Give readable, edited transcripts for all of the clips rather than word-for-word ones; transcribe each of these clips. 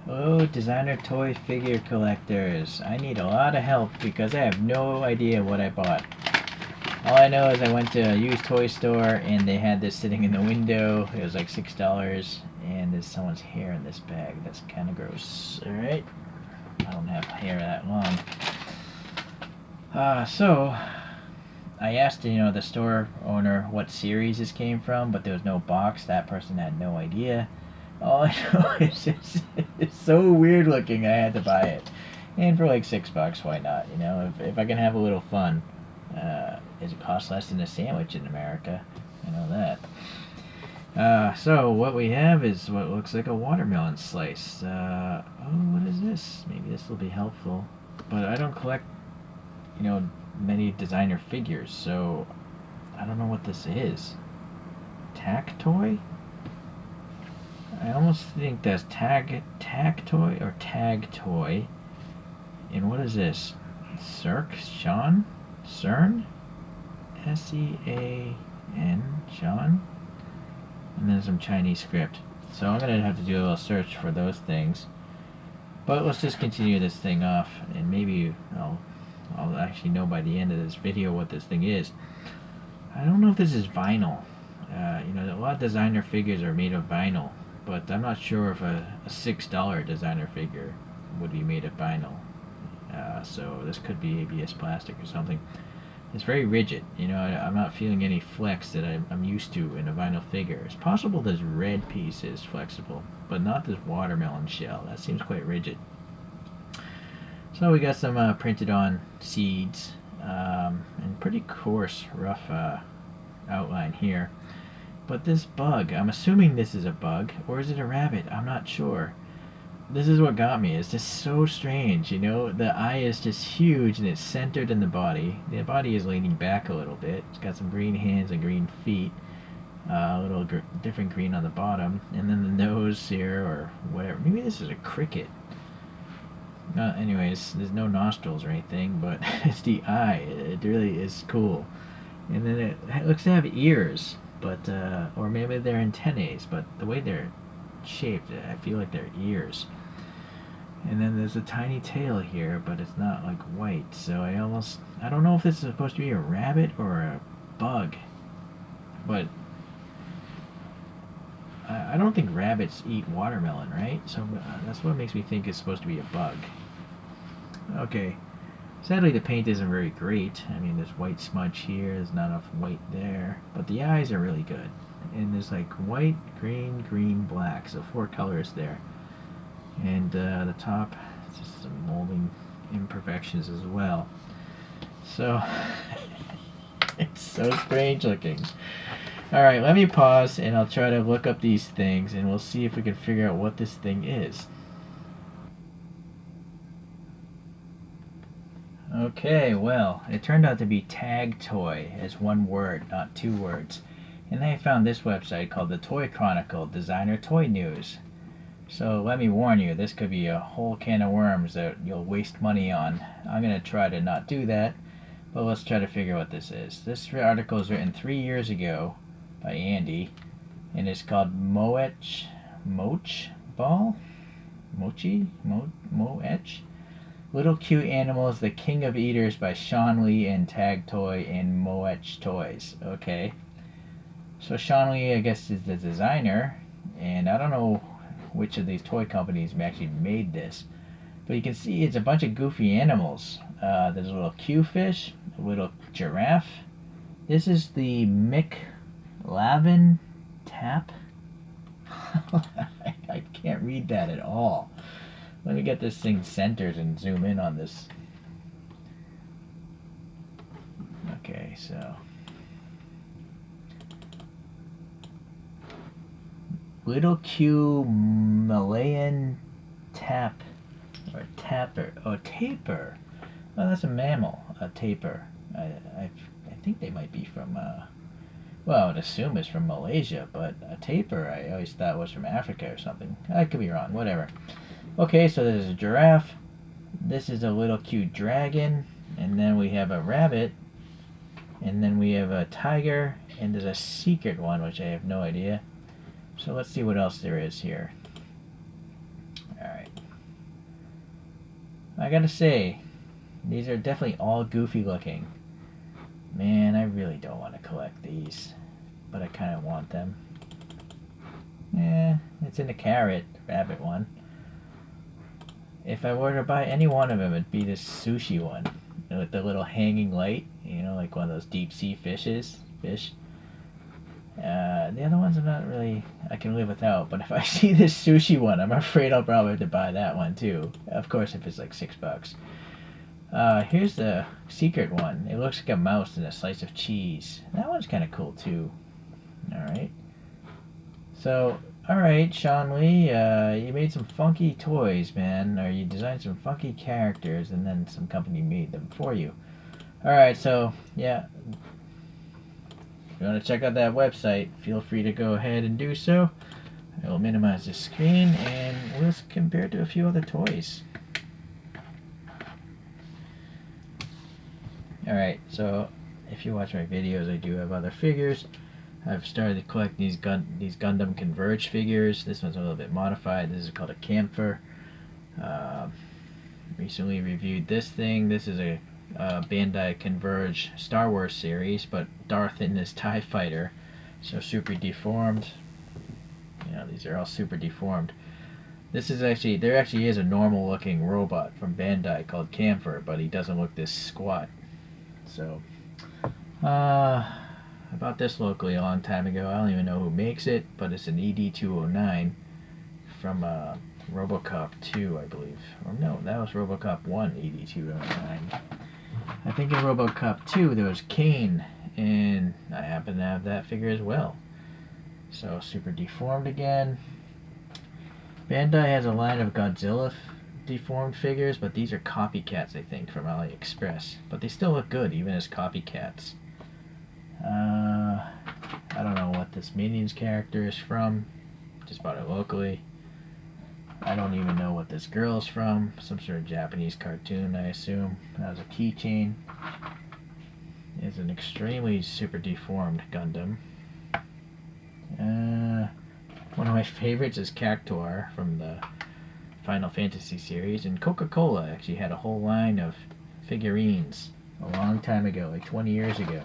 Oh, designer toy figure collectors. I need a lot of help because I have no idea what I bought. All I know is I went to a used toy store and they had this sitting in the window. It was like $6, and there's someone's hair in this bag. That's kind of gross. All right, I don't have hair that long. So I asked, the store owner what series this came from, but there was no box. That person had no idea. All I know is it's so weird looking. I had to buy it, and for like $6, why not? If I can have a little fun, it costs less than a sandwich in America. I know that. So what we have is what looks like a watermelon slice. What is this? Maybe this will be helpful. But I don't collect, many designer figures, so I don't know what this is. Tagtoy? I almost think that's Tagtoy or Tagtoy. And what is this? Sean? CERN? SEAN? Sean? And then some Chinese script. So I'm gonna have to do a little search for those things. But let's just continue this thing off, and maybe I'll actually know by the end of this video what this thing is. I don't know if this is vinyl. A lot of designer figures are made of vinyl, but I'm not sure if a $6 designer figure would be made of vinyl. So this could be ABS plastic or something. It's very rigid. I'm not feeling any flex that I'm used to in a vinyl figure. It's possible this red piece is flexible, but not this watermelon shell. That seems quite rigid. So we got some printed on seeds, and pretty coarse, rough outline here. But this bug, I'm assuming this is a bug, or is it a rabbit? I'm not sure. This is what got me. It's just so strange, The eye is just huge and it's centered in the body. The body is leaning back a little bit. It's got some green hands and green feet. A little different green on the bottom. And then the nose here, or whatever. Maybe this is a cricket. Anyways, there's no nostrils or anything, but it's the eye. It really is cool. And then it looks to have ears, but or maybe they're antennae, but the way they're shaped, I feel like they're ears. And then there's a tiny tail here, but it's not like white, so I don't know if this is supposed to be a rabbit or a bug, but I don't think rabbits eat watermelon, right? So that's what makes me think it's supposed to be a bug. Okay, sadly the paint isn't very great. I mean, there's white smudge here, there's not enough white there, but the eyes are really good. And there's like white, green, black, so 4 colors there. And the top, just some molding imperfections as well. So it's so strange looking. Alright, let me pause and I'll try to look up these things and we'll see if we can figure out what this thing is. Okay, well, it turned out to be Tagtoy as one word, not 2 words. And I found this website called the Toy Chronicle Designer Toy News. So let me warn you, this could be a whole can of worms that you'll waste money on. I'm going to try to not do that, but let's try to figure what this is. This article was written 3 years ago by Andy, and it's called Moetch Ball? Moetch? Little Cute Animals, The King of Eaters by Sean Lee and Tagtoy and Moetch Toys. Okay. So Sean Lee, I guess, is the designer, and I don't know which of these toy companies actually made this, but you can see it's a bunch of goofy animals. There's a little Q-fish, a little giraffe. This is the McLavin tap. I can't read that at all. Let me get this thing centered and zoom in on this. Okay, so Little Q Malayan tap or tapir. Oh, tapir. Oh, that's a mammal. A tapir. I think they might be from. Well, I would assume it's from Malaysia, but a tapir I always thought was from Africa or something. I could be wrong. Whatever. Okay, so there's a giraffe. This is a little cute dragon, and then we have a rabbit, and then we have a tiger, and there's a secret one which I have no idea. So let's see what else there is here. Alright. I gotta say, these are definitely all goofy looking. Man, I really don't want to collect these, but I kind of want them. Yeah, it's in the carrot rabbit one. If I were to buy any one of them, it'd be this sushi one with the little hanging light, you know, like one of those deep sea fish. The other ones I'm not really, I can live without, but if I see this sushi one, I'm afraid I'll probably have to buy that one too. Of course, if it's like $6. Here's the secret one. It looks like a mouse and a slice of cheese. That one's kind of cool too. Alright. So, alright, Sean Lee, you made some funky toys, man. Or you designed some funky characters, and then some company made them for you. Alright, so, yeah. If you want to check out that website, feel free to go ahead and do so. I will minimize the screen, and we'll compare it to a few other toys. Alright, so if you watch my videos, I do have other figures. I've started to collect these Gundam Converge figures. This one's a little bit modified. This is called a Camphor. Recently reviewed this thing. This is a Bandai Converge Star Wars series, but Darth in this TIE fighter. So super deformed. You know, these are all super deformed. This is actually, there actually is a normal looking robot from Bandai called Camphor, but he doesn't look this squat. So, I bought this locally a long time ago. I don't even know who makes it, but it's an ED209 from RoboCop 2, I believe. Or no, that was RoboCop 1 ED209. I think in RoboCop 2 there was Kane, and I happen to have that figure as well. So, super deformed again. Bandai has a line of Godzilla deformed figures, but these are copycats, I think, from AliExpress. But they still look good, even as copycats. I don't know what this Minions character is from. Just bought it locally. I don't even know what this girl is from. Some sort of Japanese cartoon, I assume. That was a keychain. It's an extremely super deformed Gundam. One of my favorites is Tagtoy from the Final Fantasy series, and Coca-Cola actually had a whole line of figurines a long time ago, like 20 years ago.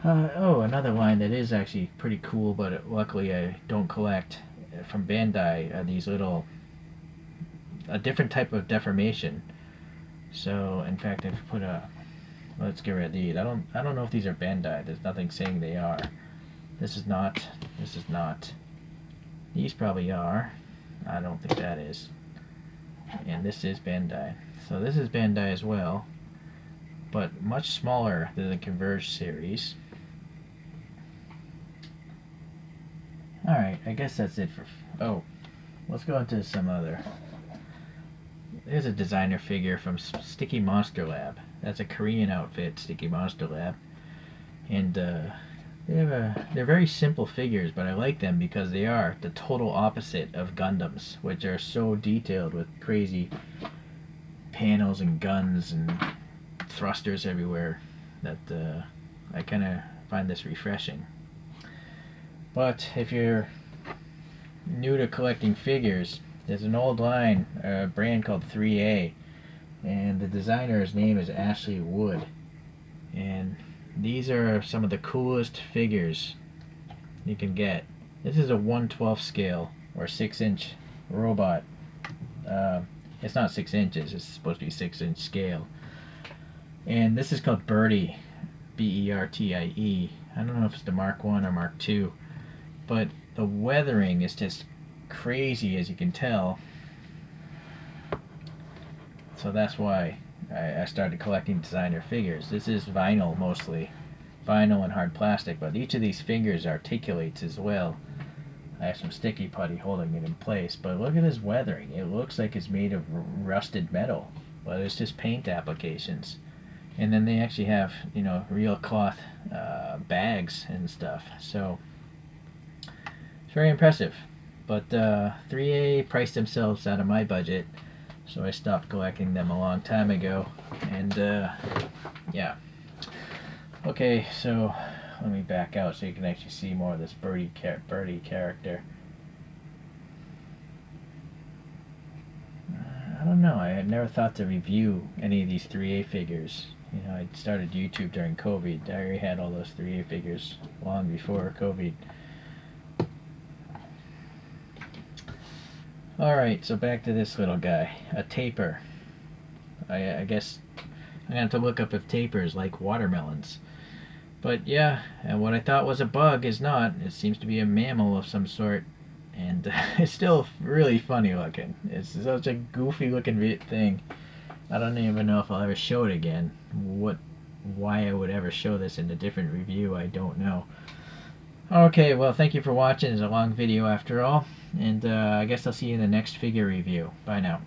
Another line that is actually pretty cool, but luckily I don't collect, from Bandai, these little, a different type of deformation. So, in fact, I've put let's get rid of these. I don't know if these are Bandai. There's nothing saying they are. This is not. These probably are. I don't think that is. And this is Bandai. So this is Bandai as well, but much smaller than the Converge series. Alright, I guess that's it for... let's go into some other... There's a designer figure from Sticky Monster Lab. That's a Korean outfit, Sticky Monster Lab. And they're very simple figures, but I like them because they are the total opposite of Gundams, which are so detailed with crazy panels and guns and thrusters everywhere that I kind of find this refreshing. But if you're new to collecting figures, there's an old line, a brand called 3A, and the designer's name is Ashley Wood. And these are some of the coolest figures you can get. This is a 1/12 scale, or 6-inch robot. It's not 6 inches, it's supposed to be 6-inch scale. And this is called Bertie, B-E-R-T-I-E. I don't know if it's the Mark 1 or Mark 2. But the weathering is just crazy, as you can tell. So that's why I started collecting designer figures. This is vinyl mostly. Vinyl and hard plastic, but each of these figures articulates as well. I have some sticky putty holding it in place, but look at this weathering. It looks like it's made of rusted metal, but it's just paint applications. And then they actually have, real cloth bags and stuff. So very impressive, but 3A priced themselves out of my budget, so I stopped collecting them a long time ago. And yeah. Okay, so let me back out so you can actually see more of this Bertie character. know. I had never thought to review any of these 3A figures. You know, I started YouTube during COVID. I already had all those 3A figures long before COVID. Alright, so back to this little guy. A tapir. I guess I'm going to have to look up if tapirs like watermelons. But yeah, and what I thought was a bug is not. It seems to be a mammal of some sort. And it's still really funny looking. It's such a goofy looking thing. I don't even know if I'll ever show it again. Why I would ever show this in a different review, I don't know. Okay, well, thank you for watching. It's a long video after all. And I guess I'll see you in the next figure review. Bye now.